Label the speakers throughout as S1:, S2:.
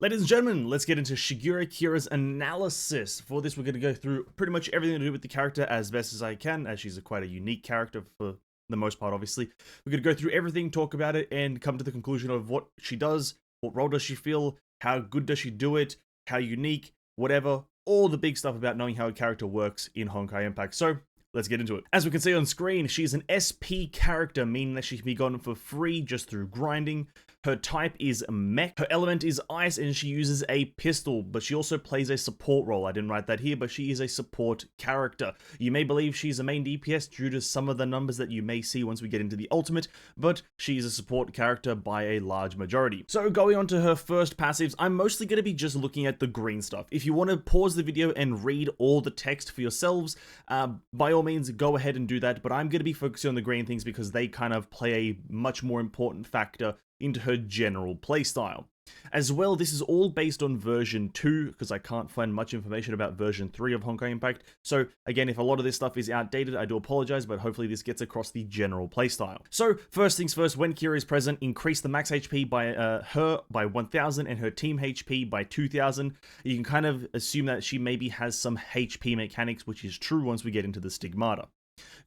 S1: Ladies and gentlemen, let's get into Shigure Kira's analysis. For this, we're going to go through pretty much everything to do with the character as best as I can, as she's quite a unique character for the most part, obviously. We're going to go through everything, talk about it, and come to the conclusion of what she does, what role does she feel, how good does she do it, how unique, whatever, all the big stuff about knowing how a character works in Honkai Impact. So, let's get into it. As we can see on screen, she's an SP character, meaning that she can be gotten for free just through grinding. Her type is mech, her element is ice, and she uses a pistol, but she also plays a support role. I didn't write that here, but she is a support character. You may believe she's a main DPS due to some of the numbers that you may see once we get into the ultimate, but she is a support character by a large majority. So going on to her first passives, I'm mostly going to be just looking at the green stuff. If you want to pause the video and read all the text for yourselves, by all means go ahead and do that, but I'm going to be focusing on the green things because they kind of play a much more important factor into her general playstyle. As well, this is all based on version 2, because I can't find much information about version 3 of Honkai Impact. So again, if a lot of this stuff is outdated, I do apologize, but hopefully this gets across the general playstyle. So first things first, when Kira is present, increase the max HP by her by 1000 and her team HP by 2000. You can kind of assume that she maybe has some HP mechanics, which is true once we get into the Stigmata.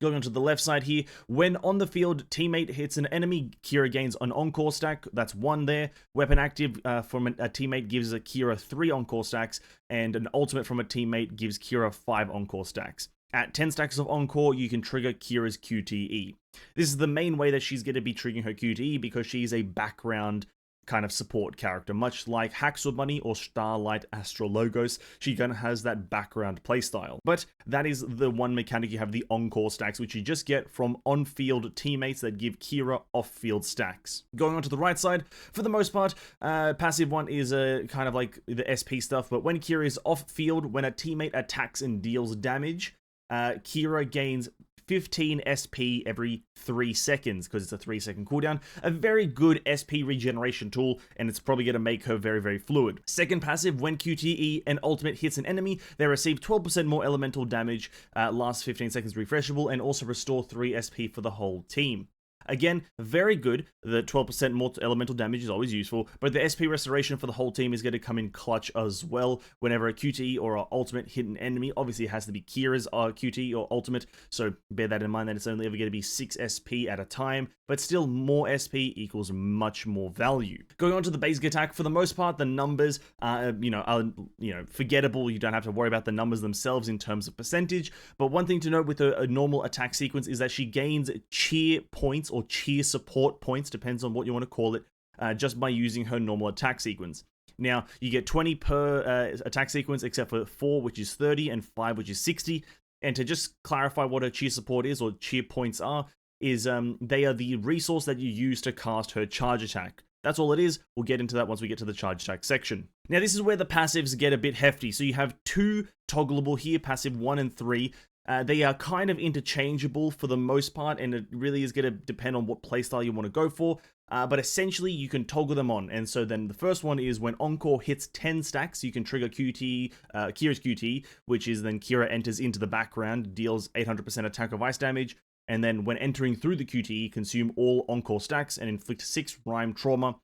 S1: Going on to the left side here, when on the field, teammate hits an enemy, Kira gains an encore stack. That's 1 there. Weapon active from a teammate gives a Kira 3 encore stacks, and an ultimate from a teammate gives Kira 5 encore stacks. At 10 stacks of encore, you can trigger Kira's QTE. This is the main way that she's going to be triggering her QTE because she's a background kind of support character, much like Hacksaw Bunny or Starlight Astrologos. She kind of has that background playstyle. But that is the one mechanic. You have the encore stacks, which you just get from on-field teammates that give Kira off-field stacks. Going on to the right side, for the most part, passive 1 is kind of like the SP stuff, but when Kira is off-field, when a teammate attacks and deals damage, Kira gains 15 SP every 3 seconds because it's a 3-second cooldown. A very good SP regeneration tool, and it's probably going to make her very, very fluid. Second passive, when QTE and ultimate hits an enemy, they receive 12% more elemental damage, lasts 15 seconds refreshable, and also restore 3 SP for the whole team. Again, very good. The 12% more elemental damage is always useful, but the SP restoration for the whole team is going to come in clutch as well. Whenever a QTE or an ultimate hit an enemy, obviously it has to be Kira's QTE or ultimate, so bear that in mind that it's only ever going to be 6 SP at a time, but still more SP equals much more value. Going on to the basic attack, for the most part, the numbers are forgettable. You don't have to worry about the numbers themselves in terms of percentage, but one thing to note with a normal attack sequence is that she gains cheer points or cheer support points, depends on what you want to call it, just by using her normal attack sequence. Now, you get 20 per attack sequence, except for 4, which is 30, and 5, which is 60. And to just clarify what her cheer support is, or cheer points are, is they are the resource that you use to cast her charge attack. That's all it is. We'll get into that once we get to the charge attack section. Now, this is where the passives get a bit hefty. So you have 2 toggleable here, passive 1 and 3. They are kind of interchangeable for the most part, and it really is going to depend on what playstyle you want to go for. But essentially, you can toggle them on. And so then the first one is when Encore hits 10 stacks, you can trigger QT, Kira's QT, which is then Kira enters into the background, deals 800% attack of ice damage, and then when entering through the QTE, consume all Encore stacks and inflict 6 rhyme trauma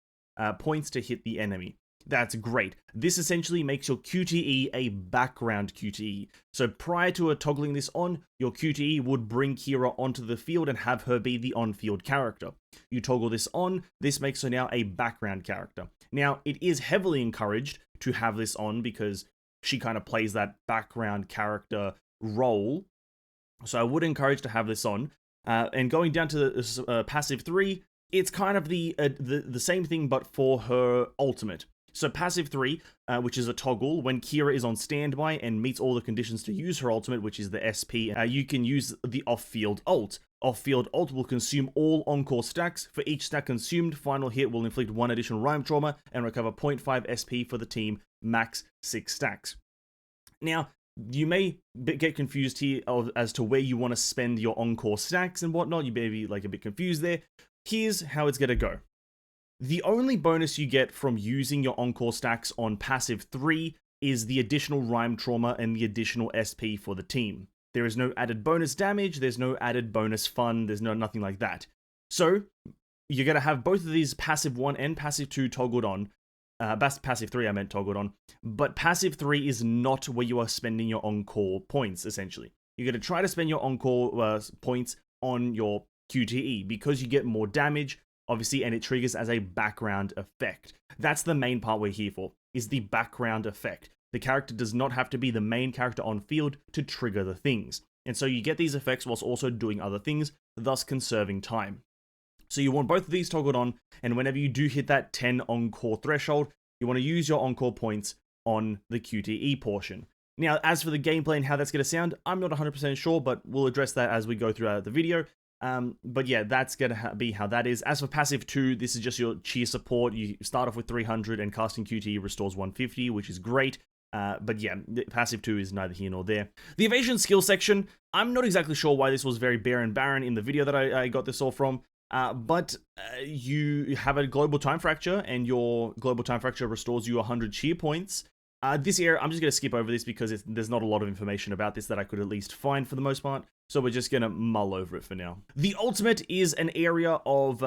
S1: points to hit the enemy. That's great. This essentially makes your QTE a background QTE. So prior to toggling this on, your QTE would bring Kira onto the field and have her be the on-field character. You toggle this on, this makes her now a background character. Now, it is heavily encouraged to have this on because she kind of plays that background character role. So I would encourage to have this on. And going down to the passive 3, it's kind of the same thing but for her ultimate. So passive 3, which is a toggle, when Kira is on standby and meets all the conditions to use her ultimate, which is the SP, you can use the off-field ult. Off-field ult will consume all encore stacks. For each stack consumed, final hit will inflict 1 additional rhyme trauma and recover 0.5 SP for the team, max 6 stacks. Now, you may get confused here as to where you want to spend your encore stacks and whatnot. You may be a bit confused there. Here's how it's going to go. The only bonus you get from using your Encore stacks on passive 3 is the additional rhyme trauma and the additional SP for the team. There is no added bonus damage, there's no added bonus fun, there's nothing like that. So, you're going to have both of these passive 1 and passive 2 toggled on, passive 3 I meant toggled on, but passive 3 is not where you are spending your on-call points, essentially. You're going to try to spend your on-call points on your QTE because you get more damage, obviously, and it triggers as a background effect. That's the main part we're here for, is the background effect. The character does not have to be the main character on field to trigger the things. And so you get these effects whilst also doing other things, thus conserving time. So you want both of these toggled on, and whenever you do hit that 10 on-call threshold, you want to use your on-call points on the QTE portion. Now, as for the gameplay and how that's going to sound, I'm not 100% sure, but we'll address that as we go throughout the video. But yeah, that's going to be how that is. As for passive 2, this is just your cheer support. You start off with 300 and casting QTE restores 150, which is great. But yeah, passive 2 is neither here nor there. The evasion skill section, I'm not exactly sure why this was very bare and barren in the video that I got this all from. But you have a global time fracture, and your global time fracture restores you 100 cheer points. This area, I'm just going to skip over this because there's not a lot of information about this that I could at least find for the most part. So we're just going to mull over it for now. The ultimate is an area of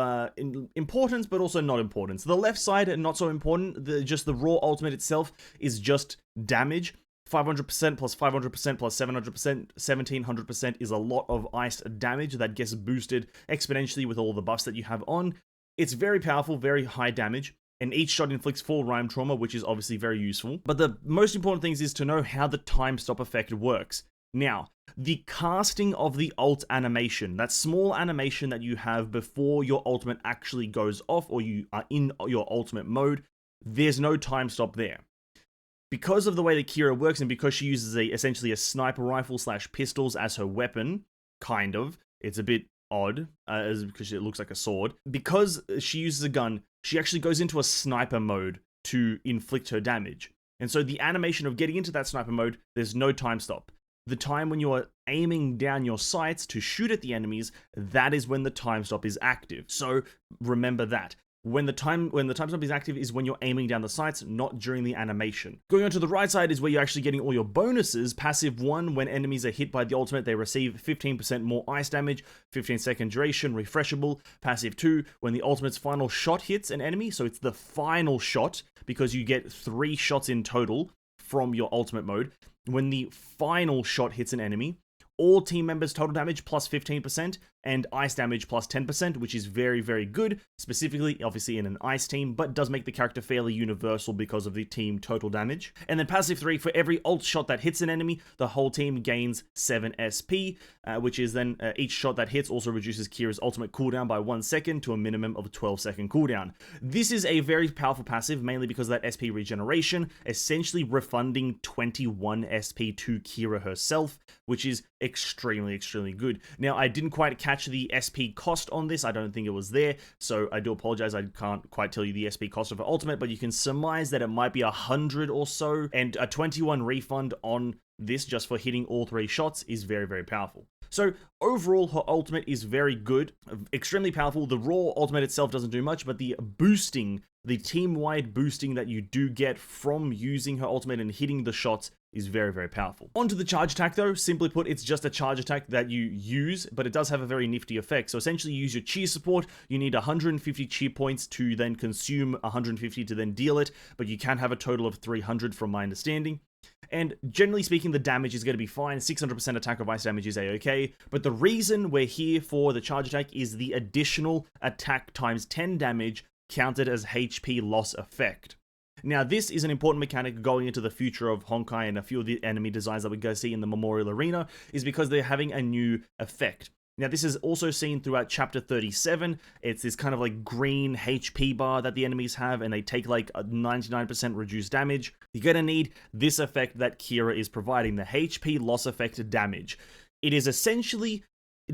S1: importance, but also not importance. The left side, not so important. Just the raw ultimate itself is just damage. 500% plus 500% plus 700%, 1700% is a lot of ice damage that gets boosted exponentially with all the buffs that you have on. It's very powerful, very high damage, and each shot inflicts full rhyme trauma, which is obviously very useful. But the most important thing is to know how the time stop effect works. Now, the casting of the ult animation, that small animation that you have before your ultimate actually goes off or you are in your ultimate mode, there's no time stop there. Because of the way that Kira works, and because she uses essentially a sniper rifle / pistols as her weapon, kind of, it's a bit odd, because it looks like a sword. Because she uses a gun, she actually goes into a sniper mode to inflict her damage. And so the animation of getting into that sniper mode, there's no time stop. The time when you are aiming down your sights to shoot at the enemies, that is when the time stop is active. So remember that. When the time stop is active is when you're aiming down the sights, not during the animation. Going on to the right side is where you're actually getting all your bonuses. Passive 1, when enemies are hit by the ultimate, they receive 15% more ice damage, 15-second duration, refreshable. Passive 2, when the ultimate's final shot hits an enemy, so it's the final shot, because you get 3 shots in total from your ultimate mode. When the final shot hits an enemy, all team members' total damage plus 15%, and ice damage plus 10%, which is very, very good, specifically, obviously, in an ice team, but does make the character fairly universal because of the team total damage. And then passive 3, for every ult shot that hits an enemy, the whole team gains 7 SP, which is then each shot that hits also reduces Kira's ultimate cooldown by 1 second to a minimum of 12-second cooldown. This is a very powerful passive, mainly because of that SP regeneration, essentially refunding 21 SP to Kira herself, which is extremely, extremely good. Now, I didn't quite catch the SP cost on this. I don't think it was there, so I do apologize. I can't quite tell you the SP cost of her ultimate, but you can surmise that it might be 100 or so, and a 21 refund on this just for hitting all 3 shots is very, very powerful. So overall, her ultimate is very good, extremely powerful. The raw ultimate itself doesn't do much, but the boosting, the team-wide boosting that you do get from using her ultimate and hitting the shots is very, very powerful. Onto the charge attack though, simply put, it's just a charge attack that you use, but it does have a very nifty effect. So essentially you use your cheer support, you need 150 cheer points to then consume 150 to then deal it, but you can have a total of 300 from my understanding. And generally speaking, the damage is going to be fine. 600% attack of ice damage is a-okay. But the reason we're here for the charge attack is the additional attack times 10 damage counted as HP loss effect. Now, this is an important mechanic going into the future of Honkai and a few of the enemy designs that we're going to see in the Memorial Arena, is because they're having a new effect. Now, this is also seen throughout Chapter 37. It's this kind of like green HP bar that the enemies have, and they take like a 99% reduced damage. You're going to need this effect that Kira is providing, the HP loss effect damage. It is essentially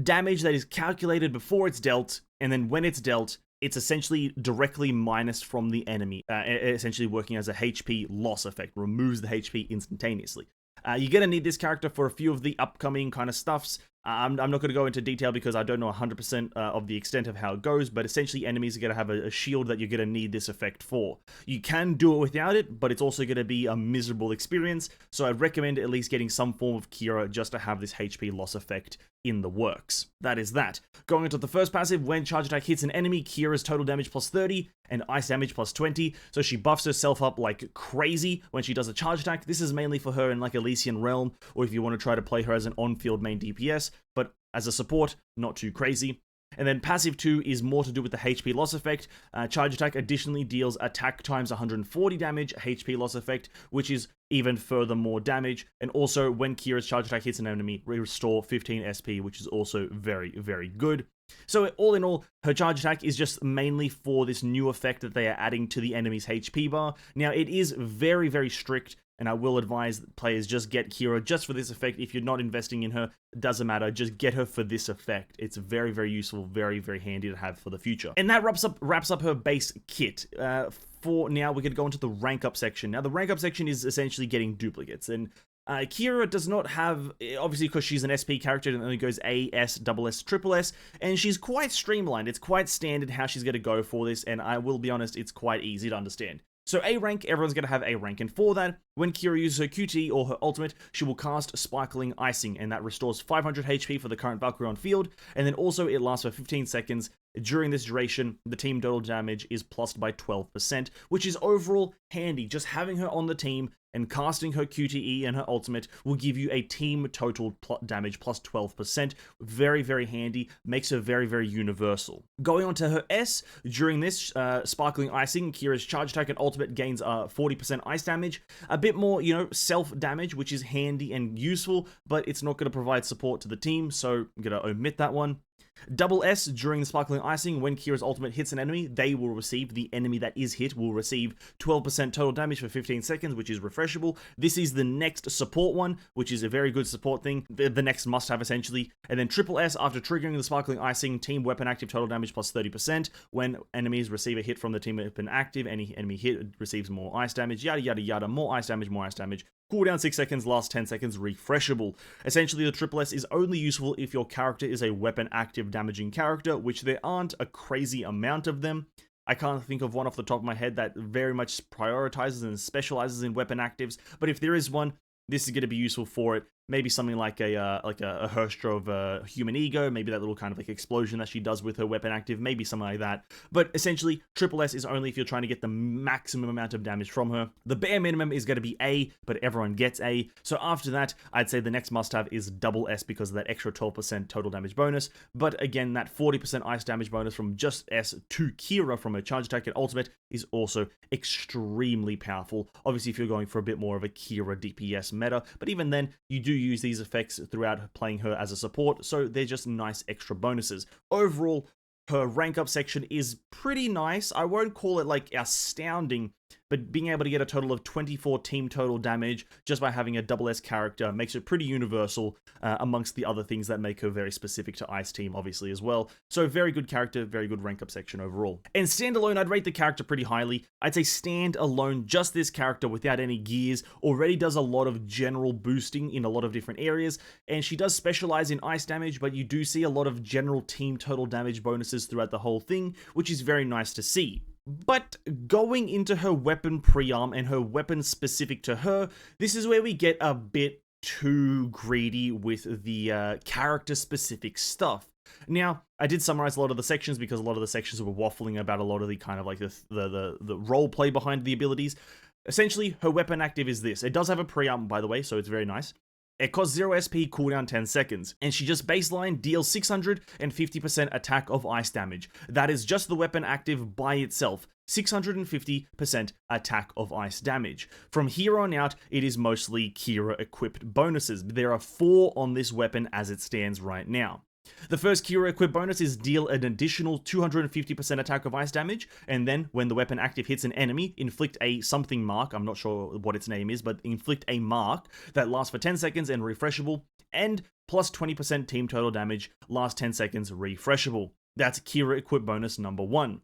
S1: damage that is calculated before it's dealt, and then when it's dealt, it's essentially directly minused from the enemy, essentially working as a HP loss effect, removes the HP instantaneously. You're going to need this character for a few of the upcoming kind of stuffs. I'm not going to go into detail because I don't know 100% of the extent of how it goes, but essentially enemies are going to have a shield that you're going to need this effect for. You can do it without it, but it's also going to be a miserable experience, so I'd recommend at least getting some form of Kira just to have this HP loss effect in the works. That is that. Going into the first passive, when charge attack hits an enemy, Kira's total damage plus 30 and ice damage plus 20. So she buffs herself up like crazy when she does a charge attack. This is mainly for her in like Elysian Realm, or if you want to try to play her as an on-field main DPS, but as a support, not too crazy. And then passive 2 is more to do with the HP loss effect. Charge attack additionally deals attack times 140 damage, HP loss effect, which is even further more damage. And also, when Kira's charge attack hits an enemy, restore 15 SP, which is also very, very good. So all in all, her charge attack is just mainly for this new effect that they are adding to the enemy's HP bar. Now, it is very, very strict, and I will advise players just get Kira just for this effect. If you're not investing in her, it doesn't matter. Just get her for this effect. It's very, very useful, very, very handy to have for the future. And that wraps up her base kit. For now, we're going to go into the rank up section. Now, the rank up section is essentially getting duplicates, and Kira does not have, obviously because she's an SP character, it only goes A, S, double S, triple S, and she's quite streamlined. It's quite standard how she's going to go for this, and I will be honest, it's quite easy to understand. So A rank, everyone's going to have A rank, and for that, when Kira uses her QT or her ultimate, she will cast Sparkling Icing, and that restores 500 HP for the current Valkyrie on field, and then also it lasts for 15 seconds. During this duration, the team total damage is plussed by 12%, which is overall handy. Just having her on the team and casting her QTE and her ultimate will give you a team total damage plus 12%. Very, very handy. Makes her very, very universal. Going on to her S, during this Sparkling Icing, Kira's charge attack and ultimate gains 40% ice damage. A bit more, self-damage, which is handy and useful, but it's not going to provide support to the team, so I'm going to omit that one. Double S, during the Sparkling Icing, when Kira's ultimate hits an enemy, the enemy that is hit will receive 12% total damage for 15 seconds, which is refreshable. This is the next support one, which is a very good support thing, the next must-have essentially. And then Triple S, after triggering the Sparkling Icing, team weapon active total damage plus 30%. When enemies receive a hit from the team weapon active, any enemy hit receives more ice damage, yada yada yada, more ice damage, more ice damage. Cooldown 6 seconds, last 10 seconds, refreshable. Essentially, the Triple S is only useful if your character is a weapon active damaging character, which there aren't a crazy amount of them. I can't think of one off the top of my head that very much prioritizes and specializes in weapon actives, but if there is one, this is going to be useful for it. Maybe something like a Herstra of Human Ego, maybe that little kind of like explosion that she does with her weapon active, maybe something like that. But essentially, Triple S is only if you're trying to get the maximum amount of damage from her. The bare minimum is going to be A, but everyone gets A. So after that, I'd say the next must-have is Double S because of that extra 12% total damage bonus. But again, that 40% ice damage bonus from just S to Kira from her charge attack and ultimate is also extremely powerful. Obviously, if you're going for a bit more of a Kira DPS meta, but even then, you do use these effects throughout playing her as a support, so they're just nice extra bonuses. Overall, her rank up section is pretty nice. I won't call it like astounding, but being able to get a total of 24 team total damage just by having a double S character makes it pretty universal amongst the other things that make her very specific to Ice Team, obviously, as well. So very good character, very good rank up section overall. And standalone, I'd rate the character pretty highly. I'd say standalone, just this character without any gears already does a lot of general boosting in a lot of different areas, and she does specialize in ice damage, but you do see a lot of general team total damage bonuses throughout the whole thing, which is very nice to see. But going into her weapon pre-arm and her weapon specific to her, this is where we get a bit too greedy with the character-specific stuff. Now, I did summarize a lot of the sections because a lot of the sections were waffling about a lot of the kind of like the role play behind the abilities. Essentially, her weapon active is this. It does have a pre-arm, by the way, so it's very nice. It costs 0 SP, cooldown 10 seconds, and she just baseline deals 650% attack of ice damage. That is just the weapon active by itself, 650% attack of ice damage. From here on out, it is mostly Kira equipped bonuses. There are 4 on this weapon as it stands right now. The first Kira equip bonus is deal an additional 250% attack of ice damage, and then when the weapon active hits an enemy, inflict a something mark, I'm not sure what its name is, but inflict a mark that lasts for 10 seconds and refreshable, and plus 20% team total damage, last 10 seconds refreshable. That's Kira equip bonus number 1.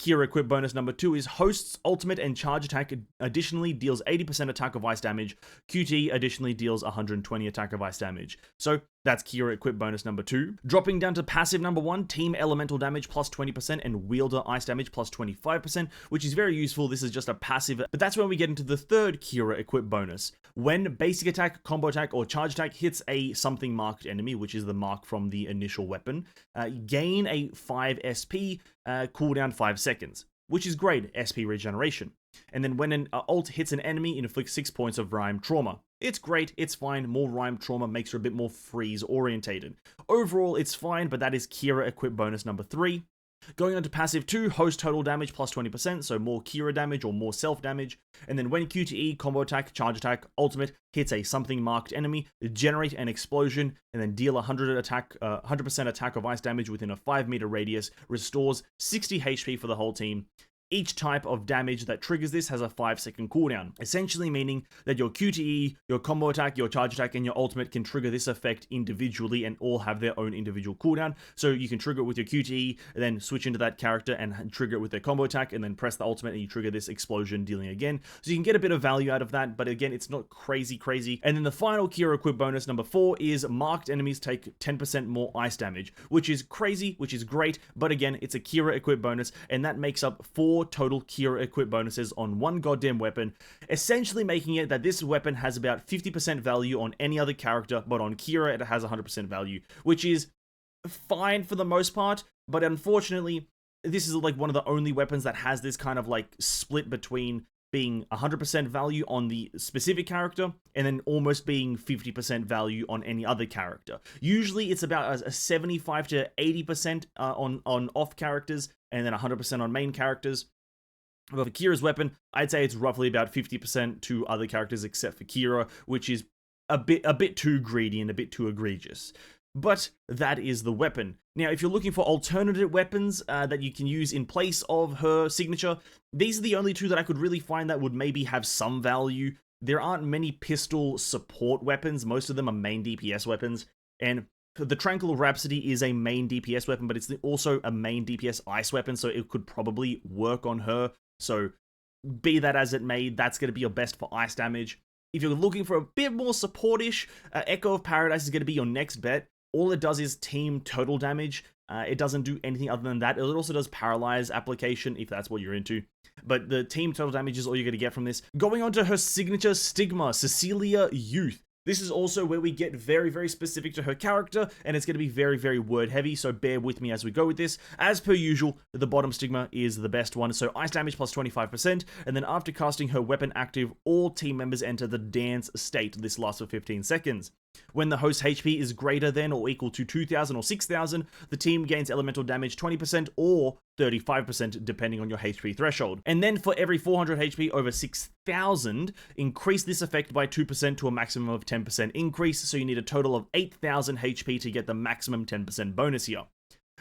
S1: Kira equip bonus number 2 is Host's ultimate and charge attack additionally deals 80% attack of ice damage. QT additionally deals 120 attack of ice damage. So That's Kira equip bonus number 2. Dropping down to passive number 1, team elemental damage plus 20% and wielder ice damage plus 25%, which is very useful. This is just a passive, but that's when we get into the third Kira equip bonus. When basic attack, combo attack, or charge attack hits a something marked enemy, which is the mark from the initial weapon, gain a 5 SP, cooldown 5 seconds, which is great SP regeneration. And then when an ult hits an enemy, it inflicts 6 points of rhyme trauma. It's great, it's fine, more rhyme trauma makes her a bit more freeze orientated. Overall, it's fine, but that is Kira equip bonus number 3. Going on to passive 2, host total damage plus 20%, so more Kira damage or more self damage. And then when QTE, combo attack, charge attack, ultimate hits a something marked enemy, generate an explosion, and then deal 100% attack of ice damage within a 5-meter radius, restores 60 HP for the whole team. Each type of damage that triggers this has a 5-second cooldown, essentially meaning that your QTE, your combo attack, your charge attack, and your ultimate can trigger this effect individually and all have their own individual cooldown. So you can trigger it with your QTE, and then switch into that character and trigger it with their combo attack, and then press the ultimate and you trigger this explosion dealing again. So you can get a bit of value out of that, but again, it's not crazy. And then the final Kira equip bonus, number 4, is marked enemies take 10% more ice damage, which is crazy, which is great, but again, it's a Kira equip bonus, and that makes up 4 total Kira equip bonuses on one goddamn weapon, essentially making it that this weapon has about 50% value on any other character, but on Kira it has 100% value, which is fine for the most part, but unfortunately, this is like one of the only weapons that has this kind of like split between being 100% value on the specific character and then almost being 50% value on any other character. Usually it's about a 75 to 80% on off characters and then 100% on main characters. But for Kira's weapon, I'd say it's roughly about 50% to other characters except for Kira, which is a bit too greedy and a bit too egregious. But that is the weapon. Now, if you're looking for alternative weapons that you can use in place of her signature, these are the only two that I could really find that would maybe have some value. There aren't many pistol support weapons. Most of them are main DPS weapons. And the Tranquil Rhapsody is a main DPS weapon, but it's also a main DPS ice weapon, so it could probably work on her. So be that as it may, that's going to be your best for ice damage. If you're looking for a bit more support-ish, Echo of Paradise is going to be your next bet. All it does is team total damage. It doesn't do anything other than that. It also does paralyze application, if that's what you're into. But the team total damage is all you're going to get from this. Going on to her signature stigma, Cecilia Youth. This is also where we get very, very specific to her character, and it's going to be very, very word heavy, so bear with me as we go with this. As per usual, the bottom stigma is the best one, so ice damage plus 25%, and then after casting her weapon active, all team members enter the dance state. This lasts for 15 seconds. When the host HP is greater than or equal to 2,000 or 6,000, the team gains elemental damage 20% or 35% depending on your HP threshold. And then for every 400 HP over 6,000, increase this effect by 2% to a maximum of 10% increase, so you need a total of 8,000 HP to get the maximum 10% bonus here.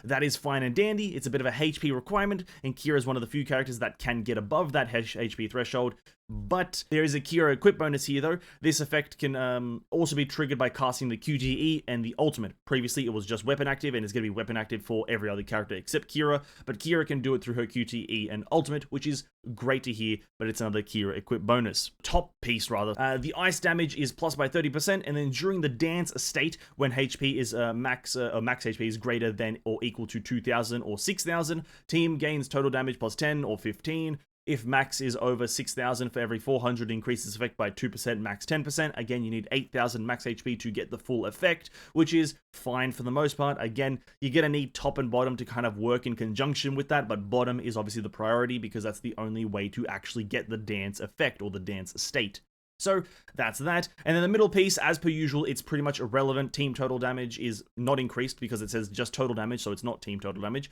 S1: That is fine and dandy. It's a bit of a HP requirement, and Kira is one of the few characters that can get above that HP threshold. But there is a Kira equip bonus here, though. This effect can also be triggered by casting the QTE and the ultimate. Previously, it was just weapon active, and it's going to be weapon active for every other character except Kira. But Kira can do it through her QTE and ultimate, which is great to hear, but it's another Kira equip bonus. Top piece, rather. The ice damage is plus by 30%, and then during the dance state, when HP is max HP is greater than or equal to 2,000 or 6,000, team gains total damage plus 10 or 15. If max is over 6,000 for every 400, increases effect by 2%, max 10%. Again, you need 8,000 max HP to get the full effect, which is fine for the most part. Again, you're going to need top and bottom to kind of work in conjunction with that, but bottom is obviously the priority because that's the only way to actually get the dance effect or the dance state. So that's that. And then the middle piece, as per usual, it's pretty much irrelevant. Team total damage is not increased because it says just total damage, so it's not team total damage.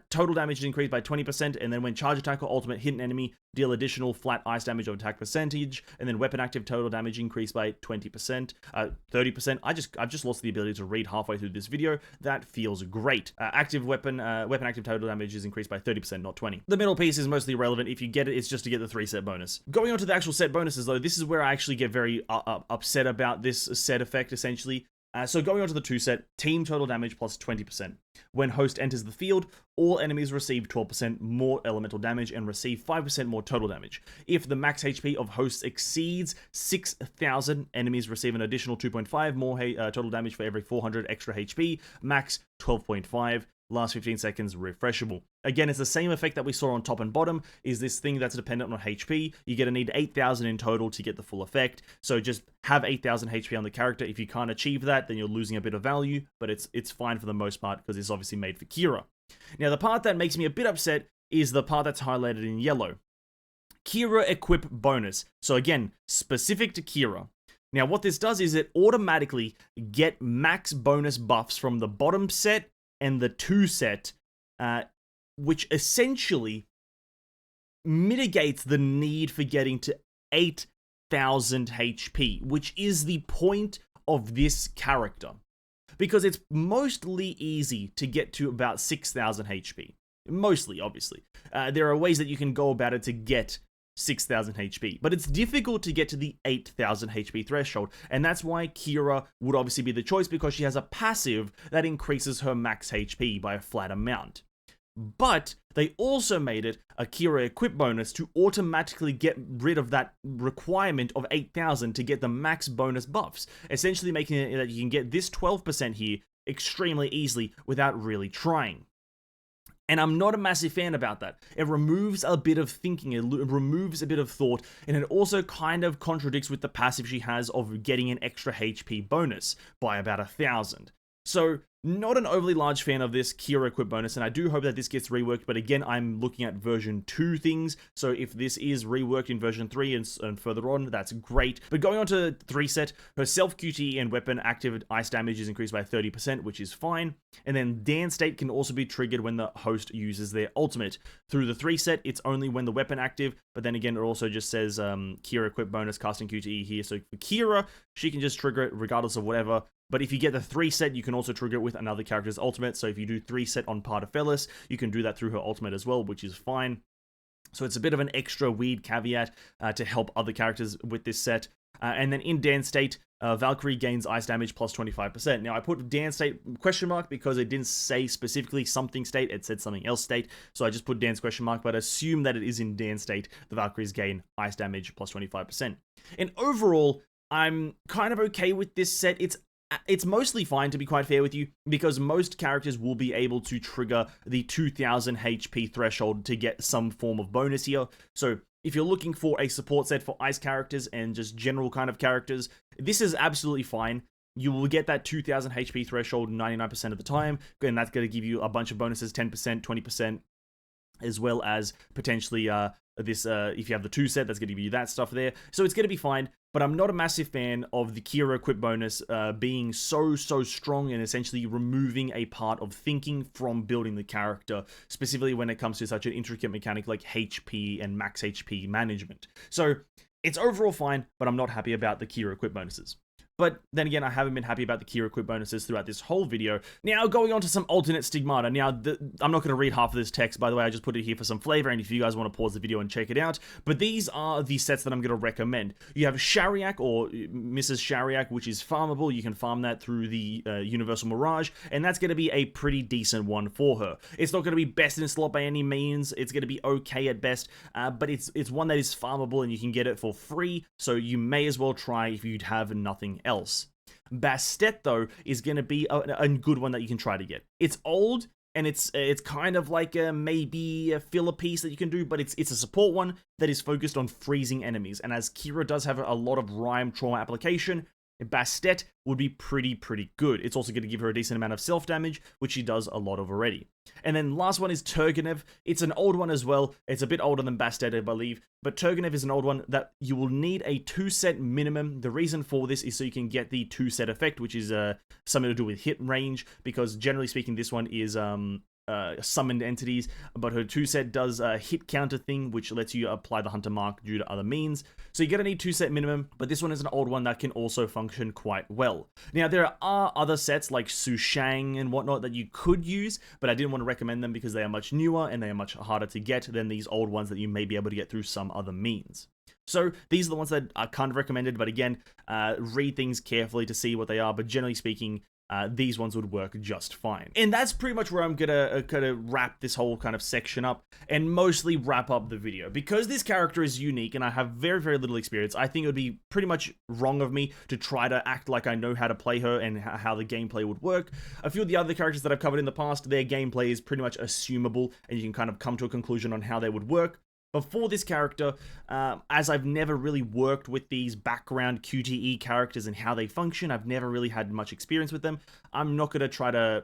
S1: Total damage is increased by 20%, and then when charge attack or ultimate hit an enemy, deal additional flat ice damage of attack percentage, and then weapon active total damage increased by 20%, 30%. I've just lost the ability to read halfway through this video. That feels great. Weapon active total damage is increased by 30%, not 20. The middle piece is mostly irrelevant. If you get it, it's just to get the 3 set bonus. Going on to the actual set bonuses, though, this is where I actually get very upset about this set effect, essentially. So going on to the 2 set, team total damage plus 20%. When host enters the field, all enemies receive 12% more elemental damage and receive 5% more total damage. If the max HP of hosts exceeds 6,000, enemies receive an additional 2.5 more total damage for every 400 extra HP, max 12.5. Last 15 seconds refreshable. Again, it's the same effect that we saw on top and bottom, is this thing that's dependent on HP. You're going to need 8,000 in total to get the full effect, so just have 8,000 HP on the character. If you can't achieve that, then you're losing a bit of value, but it's fine for the most part because it's obviously made for Kira. Now, the part that makes me a bit upset is the part that's highlighted in yellow. Kira Equip Bonus. So again, specific to Kira. Now, what this does is it automatically get max bonus buffs from the bottom set and the 2 set, which essentially mitigates the need for getting to 8,000 HP, which is the point of this character. Because it's mostly easy to get to about 6,000 HP. Mostly, obviously. There are ways that you can go about it to get 6,000 HP, but it's difficult to get to the 8,000 HP threshold, and that's why Kira would obviously be the choice, because she has a passive that increases her max HP by a flat amount. But they also made it a Kira Equip bonus to automatically get rid of that requirement of 8,000 to get the max bonus buffs, essentially making it that you can get this 12% here extremely easily without really trying. And I'm not a massive fan about that. It removes a bit of thinking, it removes a bit of thought, and it also kind of contradicts with the passive she has of getting an extra HP bonus by about 1,000. So, not an overly large fan of this Kira Equip bonus, and I do hope that this gets reworked, but again, I'm looking at version 2 things, so if this is reworked in version 3 and further on, that's great. But going on to 3 set, her self QTE and weapon active ice damage is increased by 30%, which is fine, and then Dance State can also be triggered when the host uses their ultimate. Through the 3 set, it's only when the weapon active, but then again, it also just says Kira Equip bonus casting QTE here, so for Kira, she can just trigger it regardless of whatever. But if you get the 3 set, you can also trigger it with another character's ultimate. So if you do 3 set on Partafellis, you can do that through her ultimate as well, which is fine. So it's a bit of an extra weird caveat to help other characters with this set. And then in Dance State, Valkyrie gains ice damage plus 25%. Now, I put Dance State question mark because it didn't say specifically something state, it said something else state. So I just put Dance question mark, but assume that it is in Dance State, the Valkyries gain ice damage plus 25%. And overall, I'm kind of okay with this set. It's mostly fine, to be quite fair with you, because most characters will be able to trigger the 2,000 HP threshold to get some form of bonus here. So if you're looking for a support set for ice characters and just general kind of characters, this is absolutely fine. You will get that 2,000 HP threshold 99% of the time, and that's going to give you a bunch of bonuses, 10%, 20%, as well as potentially if you have the 2 set, that's going to give you that stuff there. So it's going to be fine, but I'm not a massive fan of the Kira Equip bonus being so strong and essentially removing a part of thinking from building the character, specifically when it comes to such an intricate mechanic like HP and max HP management. So it's overall fine, but I'm not happy about the Kira Equip bonuses. But then again, I haven't been happy about the Kira Equip bonuses throughout this whole video. Now, going on to some alternate stigmata. Now, I'm not going to read half of this text, by the way, I just put it here for some flavor, and if you guys want to pause the video and check it out. But these are the sets that I'm going to recommend. You have Shariak, or Mrs. Shariak, which is farmable. You can farm that through the Universal Mirage, and that's going to be a pretty decent one for her. It's not going to be best in slot by any means. It's going to be okay at best, but it's one that is farmable, and you can get it for free, so you may as well try if you'd have nothing else. Bastet, though, is going to be a good one that you can try to get. It's old, and it's kind of like maybe a filler piece that you can do, but it's a support one that is focused on freezing enemies. And as Kira does have a lot of rhyme trauma application, Bastet would be pretty good. It's also going to give her a decent amount of self-damage, which she does a lot of already. And then last one is Turgenev. It's an old one as well. It's a bit older than Bastet, I believe, but Turgenev is an old one that you will need a 2-set minimum. The reason for this is so you can get the 2-set effect, which is something to do with hit range, because generally speaking, this one is summoned entities, but her 2-set does a hit counter thing, which lets you apply the hunter mark due to other means. So you're gonna need 2-set minimum, but this one is an old one that can also function quite well. Now, there are other sets like Sushang and whatnot that you could use, but I didn't want to recommend them because they are much newer and they are much harder to get than these old ones that you may be able to get through some other means. So these are the ones that are kind of recommended, but again, read things carefully to see what they are, but generally speaking, these ones would work just fine. And that's pretty much where I'm gonna wrap this whole kind of section up and mostly wrap up the video. Because this character is unique and I have very, very little experience, I think it would be pretty much wrong of me to try to act like I know how to play her and how the gameplay would work. A few of the other characters that I've covered in the past, their gameplay is pretty much assumable and you can kind of come to a conclusion on how they would work. But for this character, as I've never really worked with these background QTE characters and how they function, I've never really had much experience with them, I'm not going to try to,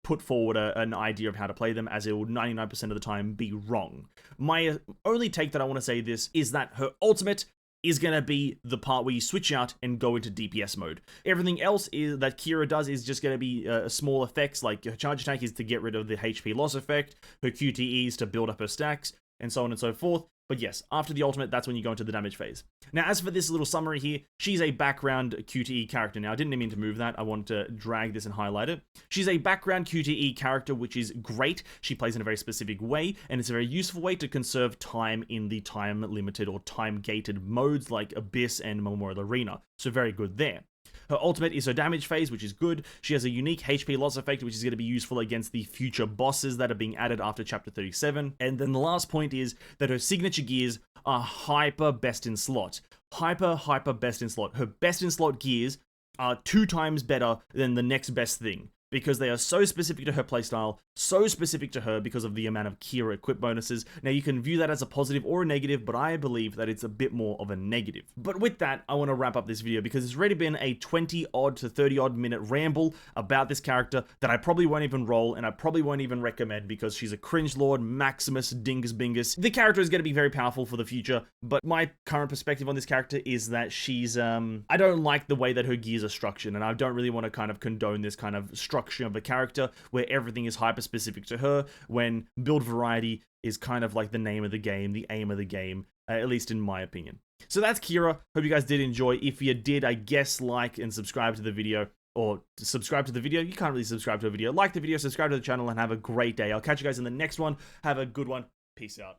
S1: put forward an idea of how to play them, as it will 99% of the time be wrong. My only take that I want to say this is that her ultimate is going to be the part where you switch out and go into DPS mode. Everything else is that Kira does is just going to be small effects, like her charge attack is to get rid of the HP loss effect, her QTE is to build up her stacks, and so on and so forth. But yes, after the ultimate, that's when you go into the damage phase. Now, as for this little summary here, she's a background QTE character. Now, I didn't mean to move that. I wanted to drag this and highlight it. She's a background QTE character, which is great. She plays in a very specific way, and it's a very useful way to conserve time in the time-limited or time-gated modes like Abyss and Memorial Arena. So very good there. Her ultimate is her damage phase, which is good. She has a unique HP loss effect, which is going to be useful against the future bosses that are being added after Chapter 37. And then the last point is that her signature gears are hyper best in slot. Hyper best in slot. Her best in slot gears are 2 times better than the next best thing, because they are so specific to her playstyle, so specific to her because of the amount of Kira equip bonuses. Now, you can view that as a positive or a negative, but I believe that it's a bit more of a negative. But with that, I want to wrap up this video because it's already been a 20-odd to 30-odd minute ramble about this character that I probably won't even roll, and I probably won't even recommend because she's a cringe lord, Maximus Dingus Bingus. The character is going to be very powerful for the future, but my current perspective on this character is that she's, I don't like the way that her gears are structured, and I don't really want to kind of condone this kind of structure of a character where everything is hyper specific to her, when build variety is kind of like the name of the game, the aim of the game, at least in my opinion. So that's Kira. Hope you guys did enjoy. If you did, I guess like and subscribe to the video, or subscribe to the video. You can't really subscribe to a video. Like the video, subscribe to the channel, and have a great day. I'll catch you guys in the next one. Have a good one. Peace out.